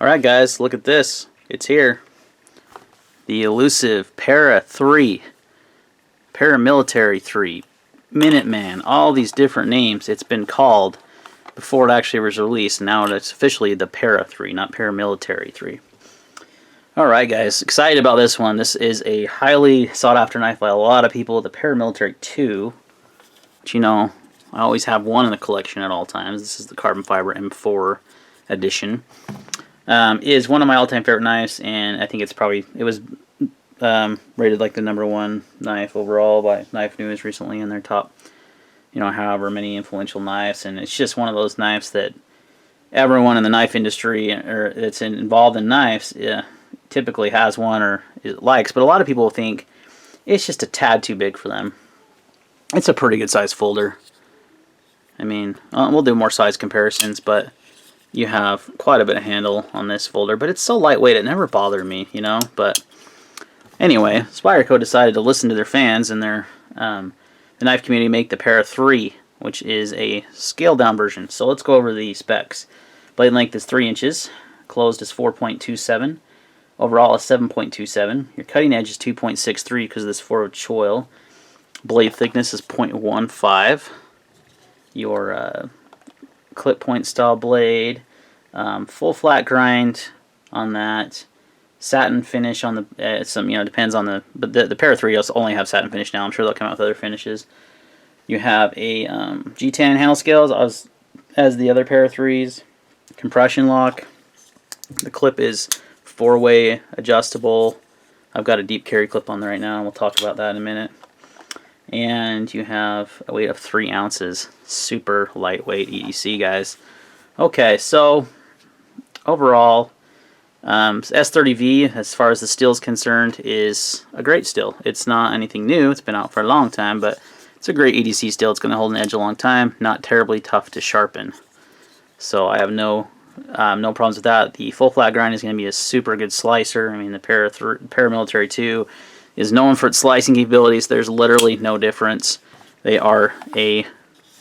Alright guys, look at this. It's here. The elusive Para 3. Paramilitary 3. Minuteman. All these different names it's been called before it actually was released. Now it's officially the Para 3, not Paramilitary 3. Alright guys, excited about this one. This is a highly sought after knife by a lot of people. The Paramilitary 2. But you know, I always have one in the collection at all times. This is the carbon fiber M4 edition. Is one of my all-time favorite knives, and I think it was rated like the #1 knife overall by Knife News recently in their top, however many influential knives. And it's just one of those knives that everyone in the knife industry or that's involved in knives typically has one or likes. But a lot of people think it's just a tad too big for them. It's a pretty good size folder. I mean, we'll do more size comparisons, but you have quite a bit of handle on this folder, but it's so lightweight it never bothered me, But anyway, Spyderco decided to listen to their fans and the knife community make the Para 3, which is a scaled down version. So let's go over the specs. Blade length is 3 inches, closed is 4.27, overall is 7.27. Your cutting edge is 2.63 because of this forward choil. Blade thickness is 0.15. Your clip point style blade, full flat grind on that, satin finish on the depends on but the Para 3 also only have satin finish now. I'm sure they'll come out with other finishes. You have a G10 handle scales as the other Para 3s. Compression lock. The clip is 4-way adjustable. I've got a deep carry clip on there right now, and we'll talk about that in a minute. And you have a weight of 3 ounces. Super lightweight EDC, guys. Okay, so overall, S30V, as far as the steel is concerned, is a great steel. It's not anything new. It's been out for a long time, but it's a great EDC steel. It's going to hold an edge a long time. Not terribly tough to sharpen. So I have no problems with that. The full flat grind is going to be a super good slicer. I mean, the Paramilitary 2 is known for its slicing capabilities. There's literally no difference. They are a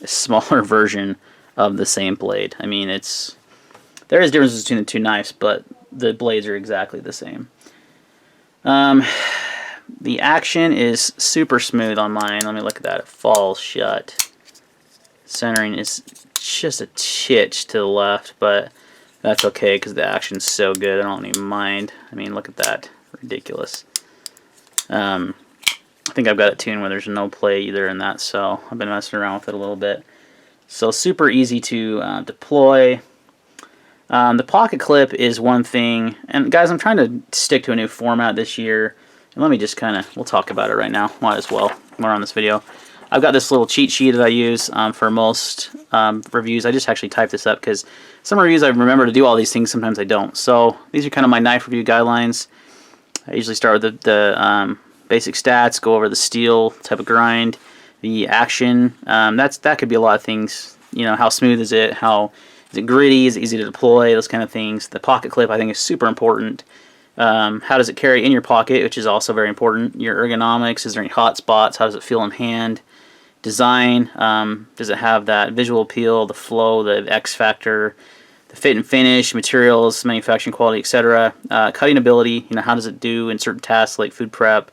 smaller version of the same blade. I mean, there is differences between the two knives, but the blades are exactly the same. The action is super smooth on mine. Let me look at that. It falls shut. Centering is just a titch to the left, but that's okay because the action's so good. I don't even mind. I mean, look at that. Ridiculous. I think I've got it tuned where there's no play either in that, so I've been messing around with it a little bit. So super easy to deploy. The pocket clip is one thing, and guys, I'm trying to stick to a new format this year. And let me just we'll talk about it right now. Might as well. We're on this video. I've got this little cheat sheet that I use for most reviews. I just actually typed this up because some reviews I remember to do all these things, sometimes I don't. So these are kind of my knife review guidelines. I usually start with the basic stats, go over the steel type of grind, the action. That could be a lot of things. How smooth is it? How is it gritty? Is it easy to deploy? Those kind of things. The pocket clip I think is super important. How does it carry in your pocket, which is also very important. Your ergonomics. Is there any hot spots? How does it feel in hand? Design. Does it have that visual appeal, the flow, the X factor? The fit and finish, materials, manufacturing quality, etc. Cutting ability, how does it do in certain tasks like food prep,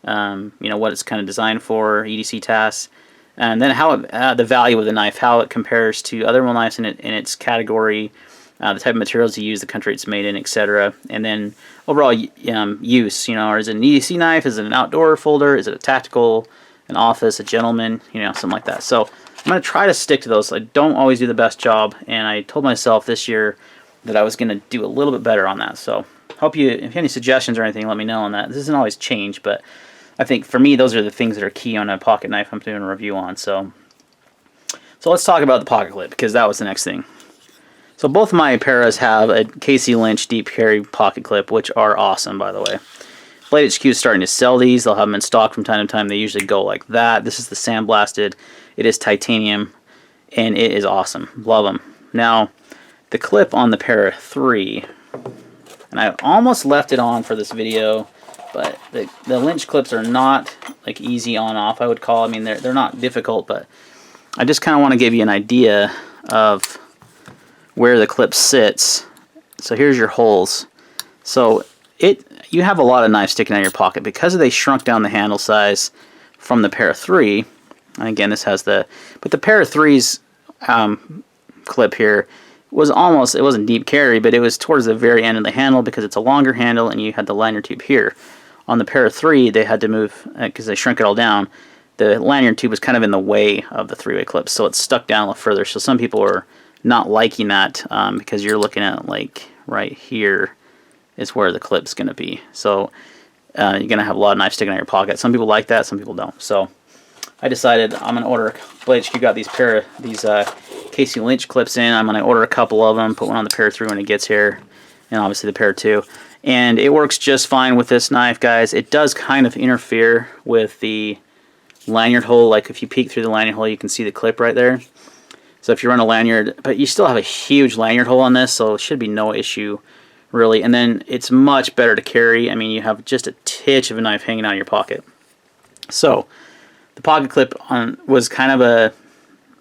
what it's kind of designed for, EDC tasks, and then how the value of the knife, how it compares to other knives in its category, the type of materials you use, the country it's made in, etc. And then overall use, or is it an EDC knife, is it an outdoor folder, is it a tactical, an office, a gentleman, something like that. So I'm going to try to stick to those. I don't always do the best job, and I told myself this year that I was going to do a little bit better on that. So if you have any suggestions or anything, let me know on that. This doesn't always change, but I think for me those are the things that are key on a pocket knife I'm doing a review on. So let's talk about the pocket clip, because that was the next thing. So both my Paras have a Casey Lynch deep carry pocket clip, which are awesome, by the way. Blade HQ is starting to sell these. They'll have them in stock from time to time. They usually go like that. This is the sandblasted. It is titanium, and it is awesome. Love them. Now, the clip on the Para 3, and I almost left it on for this video, but the Lynch clips are not like easy on off, I would call. I mean, they're not difficult, but I just kind of want to give you an idea of where the clip sits So here's your holes. So you have a lot of knives sticking out of your pocket because they shrunk down the handle size from the Para 3. And again, this has but the Para 3's clip here was almost, it wasn't deep carry, but it was towards the very end of the handle because it's a longer handle and you had the lanyard tube here. On the Para 3, they had to move, because they shrunk it all down, the lanyard tube was kind of in the way of the 3-way clips, so it's stuck down a little further. So some people are not liking that because you're looking at like right here is where the clip's going to be. So you're going to have a lot of knives sticking out of your pocket. Some people like that, some people don't. So I decided I'm going to order, Blade HQ got these Casey Lynch clips in. I'm going to order a couple of them, put one on the Para 3 when it gets here, and obviously the Para 2. And it works just fine with this knife, guys. It does kind of interfere with the lanyard hole. Like if you peek through the lanyard hole, you can see the clip right there. So if you run a lanyard, but you still have a huge lanyard hole on this, so it should be no issue, really. And then it's much better to carry. I mean, you have just a titch of a knife hanging out of your pocket. So the pocket clip was kind of a,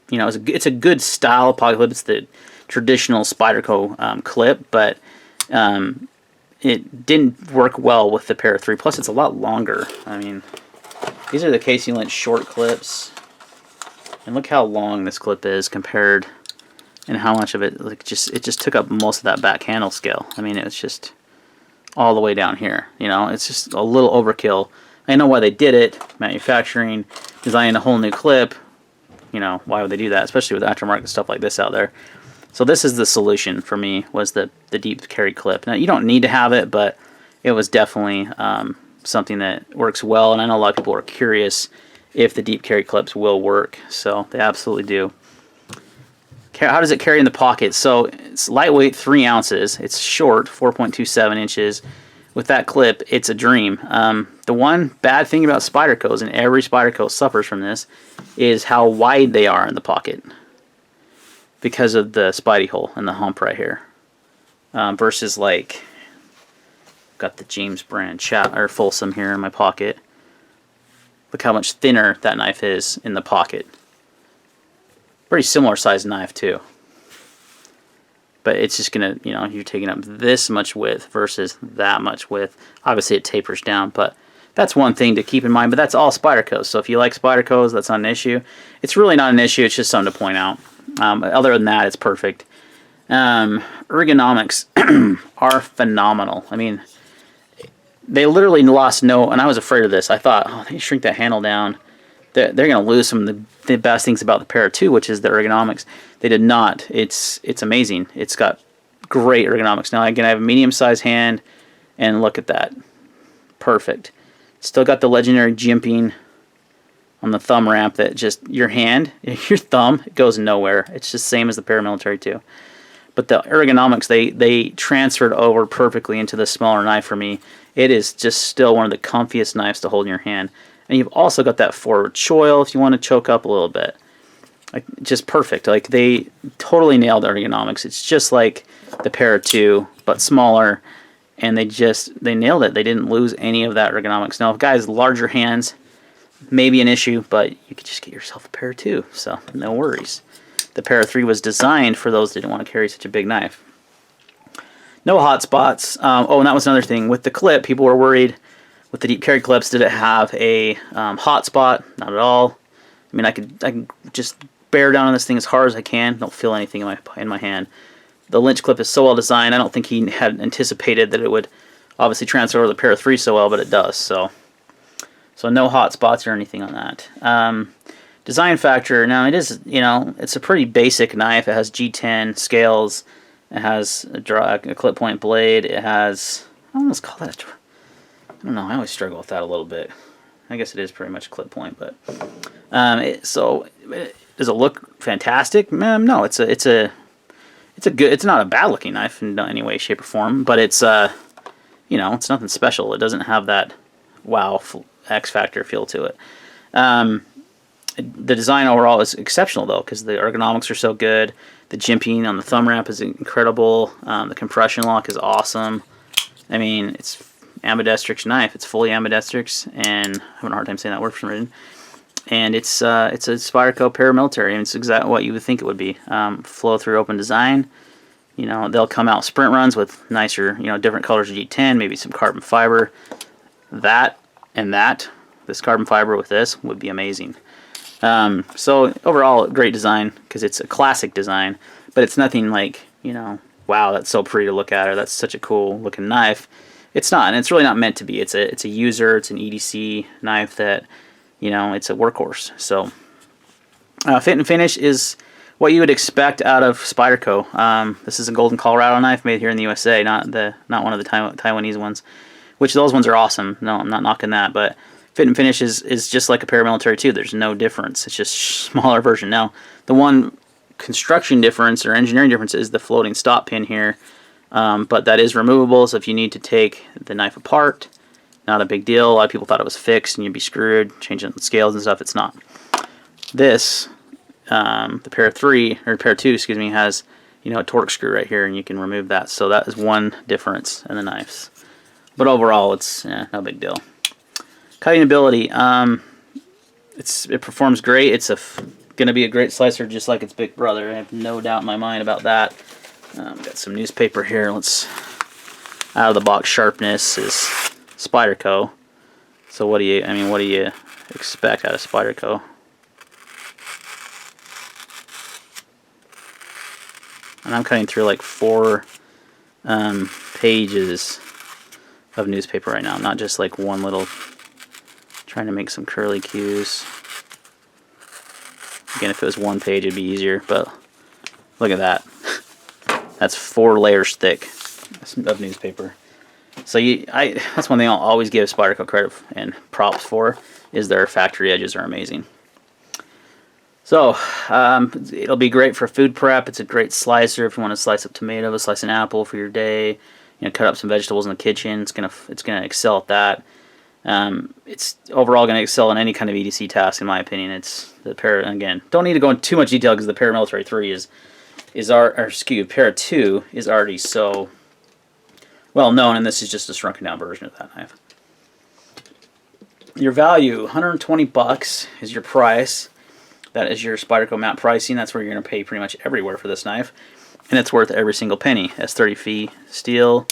you know, it's a good style pocket clip. It's the traditional Spyderco clip, but it didn't work well with the Para 3. Plus, it's a lot longer. I mean, these are the Casey Lynch short clips, and look how long this clip is compared, and how much of it, like, it just took up most of that back handle scale. I mean, it's just all the way down here. You know, it's just a little overkill. I know why they did it. Manufacturing, designing a whole new clip. You know, why would they do that, especially with aftermarket stuff like this out there? So this is the solution for me, was the deep carry clip. Now, you don't need to have it, but it was definitely something that works well, and I know a lot of people are curious if the deep carry clips will work, so they absolutely do. How does it carry in the pocket? So it's lightweight, 3 ounces. It's short, 4.27 inches. With that clip, it's a dream. The one bad thing about Spydercos, and every Spyderco suffers from this, is how wide they are in the pocket because of the Spidey hole and the hump right here. Versus like, got the James brand Folsom here in my pocket. Look how much thinner that knife is in the pocket. Pretty similar sized knife too. But it's just gonna, you know, you're taking up this much width versus that much width. Obviously it tapers down, but that's one thing to keep in mind. But that's all Spydercos. So if you like Spydercos, that's not an issue. It's really not an issue. It's just something to point out. Other than that, it's perfect. Ergonomics are phenomenal. I mean, they literally lost no, and I was afraid of this. I thought, oh, they shrink that handle down, they're going to lose some of the best things about the Para 2, which is the ergonomics. They did not. It's amazing. It's got great ergonomics. Now, again, I have a medium-sized hand, and look at that. Perfect. Still got the legendary jimping on the thumb ramp that just, your hand, your thumb, it goes nowhere. It's just the same as the Paramilitary 2. But the ergonomics, they transferred over perfectly into the smaller knife for me. It is just still one of the comfiest knives to hold in your hand. And you've also got that forward choil if you want to choke up a little bit. Like, just perfect. Like, they totally nailed ergonomics. It's just like the Para 2, but smaller. And they nailed it. They didn't lose any of that ergonomics. Now, if guys, larger hands, maybe an issue, but you could just get yourself a Para 2, so no worries. The Para 3 was designed for those that didn't want to carry such a big knife. No hot spots. Oh, and that was another thing. With the clip, people were worried with the deep carry clips, did it have a hot spot? Not at all. I mean, I can just bear down on this thing as hard as I can. Don't feel anything in my hand. The Lynch clip is so well designed. I don't think he had anticipated that it would obviously transfer over the Para 3 so well, but it does. So no hot spots or anything on that. Design factor. Now it is, you know, it's a pretty basic knife. It has G10 scales. It has a clip point blade. It has, I almost call that, I don't know. I always struggle with that a little bit. I guess it is pretty much clip point, but does it look fantastic? No, it's a good. It's not a bad looking knife in any way, shape, or form, but it's you know, it's nothing special. It doesn't have that wow X factor feel to it. The design overall is exceptional though, because the ergonomics are so good. The jimping on the thumb ramp is incredible. The compression lock is awesome. I mean, it's ambidextrous knife. It's fully ambidextrous, and I'm having a hard time saying that word for some reason. And it's a Spyderco Paramilitary, and it's exactly what you would think it would be. Flow through open design. You know, they'll come out sprint runs with nicer, you know, different colors of G10, maybe some carbon fiber. That and this carbon fiber with this would be amazing. So overall, great design because it's a classic design, but it's nothing like, you know, wow, that's so pretty to look at, or that's such a cool looking knife. It's not, and it's really not meant to be. It's a user, it's an EDC knife that, you know, it's a workhorse. So fit and finish is what you would expect out of Spyderco. This is a golden Colorado knife made here in the USA, not one of the Taiwanese ones, which those ones are awesome. No, I'm not knocking that, but fit and finish is just like a paramilitary too. There's no difference. It's just smaller version. Now, the one construction difference or engineering difference is the floating stop pin here, but that is removable. So if you need to take the knife apart, not a big deal. A lot of people thought it was fixed and you'd be screwed changing the scales and stuff. It's not. This, the Para 3 or Para 2, excuse me, has, you know, a torque screw right here, and you can remove that. So that is one difference in the knives. But overall, it's no big deal. Cutting ability, it performs great. It's going to be a great slicer just like its big brother. I have no doubt in my mind about that. Got some newspaper here. Let's out of the box sharpness is Spyderco. So what do you expect out of Spyderco? And I'm cutting through like 4 pages of newspaper right now, not just like one little, trying to make some curly cues. Again, if it was 1 page it'd be easier, but look at that. That's 4 layers thick of newspaper. So that's one thing I'll always give Spyderco credit and props for, is their factory edges are amazing. So it'll be great for food prep. It's a great slicer if you want to slice up tomatoes, slice an apple for your day. You know, cut up some vegetables in the kitchen. It's gonna excel at that. It's overall gonna excel in any kind of EDC task, in my opinion. It's the Para, again, don't need to go into too much detail because the Paramilitary 3 Para 2 is already so well known, and this is just a shrunken down version of that knife. Your value, 120 bucks is your price. That is your Spyderco map pricing. That's where you're going to pay pretty much everywhere for this knife. And it's worth every single penny. S30F steel,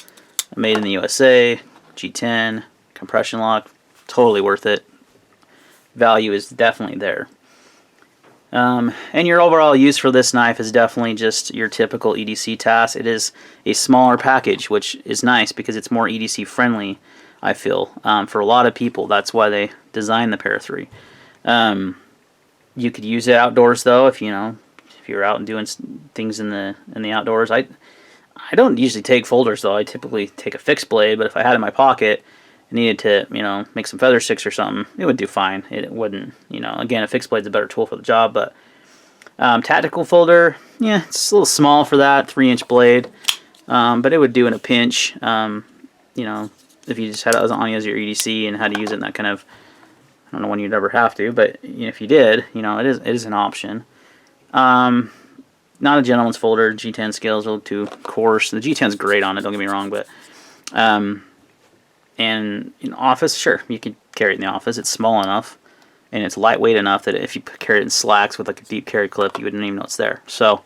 made in the USA, G10, compression lock, totally worth it. Value is definitely there. And your overall use for this knife is definitely just your typical EDC task. It is a smaller package, which is nice because it's more EDC friendly, I feel. For a lot of people, that's why they designed the Para 3. You could use it outdoors though, if you're out and doing things in the outdoors. I don't usually take folders though. I typically take a fixed blade, but if I had it in my pocket and needed to, make some feather sticks or something, it would do fine. It wouldn't, again, a fixed blade's a better tool for the job, but tactical folder, yeah, it's a little small for that, 3-inch blade, but it would do in a pinch. If you just had it on you as your EDC and had to use it in that kind of, I don't know when you'd ever have to, but if you did, it is an option. Not a gentleman's folder. G10 scales are a little too coarse. The G10's great on it, don't get me wrong, but and in office, sure, you could carry it in the office. It's small enough and it's lightweight enough that if you carry it in slacks with like a deep carry clip, you wouldn't even know it's there. So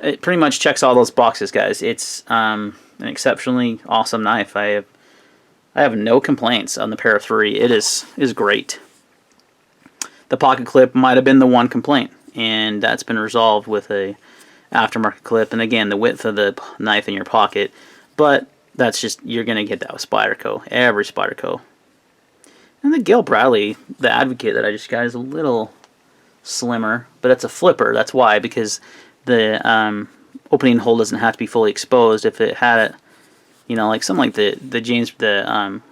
it pretty much checks all those boxes, guys. It's an exceptionally awesome knife. I have no complaints on the Para 3. It is great. The pocket clip might have been the one complaint, and that's been resolved with a aftermarket clip, and again, the width of the knife in your pocket, but that's just, you're going to get that with Spyderco, every Spyderco. And the Gale Bradley, the Advocate that I just got, is a little slimmer, but it's a flipper. That's why, because the opening hole doesn't have to be fully exposed. If it had it, like something like the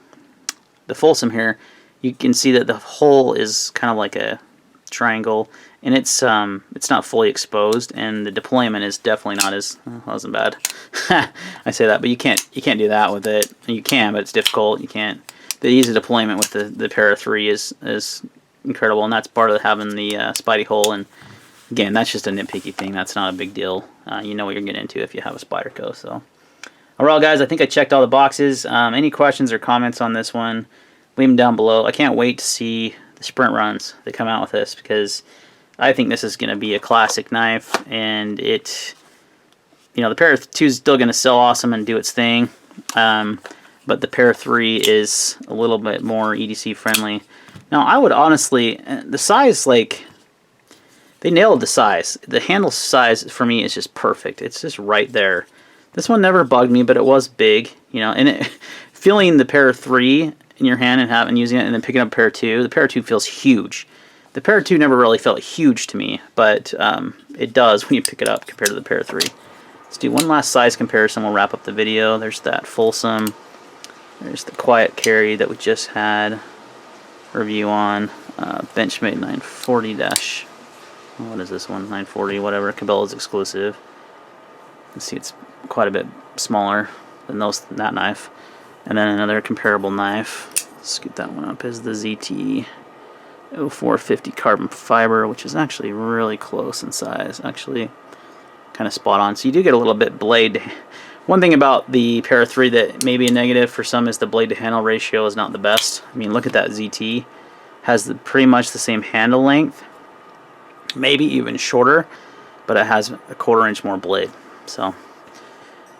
Folsom here, you can see that the hole is kind of like a triangle, and it's not fully exposed, and the deployment is definitely not as, that wasn't bad. I say that, but you can't do that with it. You can, but it's difficult. You can't. The ease of deployment with the Para 3 is incredible, and that's part of having the Spidey hole. And again, that's just a nitpicky thing. That's not a big deal. You know what you're getting into if you have a Spyderco. So, overall, guys, I think I checked all the boxes. Any questions or comments on this one, leave them down below. I can't wait to see the sprint runs that come out with this, because I think this is going to be a classic knife, and it you know, the Para 2 is still going to sell awesome and do its thing, but the Para 3 is a little bit more EDC friendly. Now, I would honestly, the size, like, they nailed the size. The handle size for me is just perfect. It's just right there. This one never bugged me, but it was big, you know, and feeling the Para 3 in your hand and using it, and then picking up Para 2, the Para 2 feels huge. The Para 2 never really felt huge to me, but it does when you pick it up compared to the Para 3. Let's do one last size comparison. We'll wrap up the video. There's that Folsom. There's the Quiet Carry that we just had review on. Benchmade 940 dash. What is this one? 940, whatever. Cabela's exclusive. You can see it's quite a bit smaller than that knife. And then another comparable knife. Scoot that one up is the ZT 0450 carbon fiber, which is actually really close in size. Actually, kind of spot on. So you do get a little bit blade. One thing about the Para 3 that may be a negative for some is the blade to handle ratio is not the best. I mean, look at that ZT. Has pretty much the same handle length, maybe even shorter, but it has a 1/4 inch more blade. So,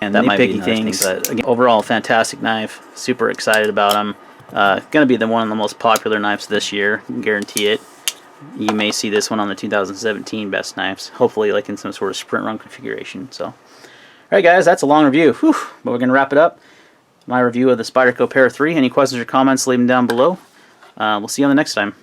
and that might be another thing, but again, overall fantastic knife. Super excited about them. Going to be one of the most popular knives this year. I can guarantee it. You may see this one on the 2017 best knives. Hopefully, like in some sort of sprint run configuration. So, all right, guys, that's a long review. Whew, but we're going to wrap it up. My review of the Spyderco Para 3. Any questions or comments, leave them down below. We'll see you on the next time.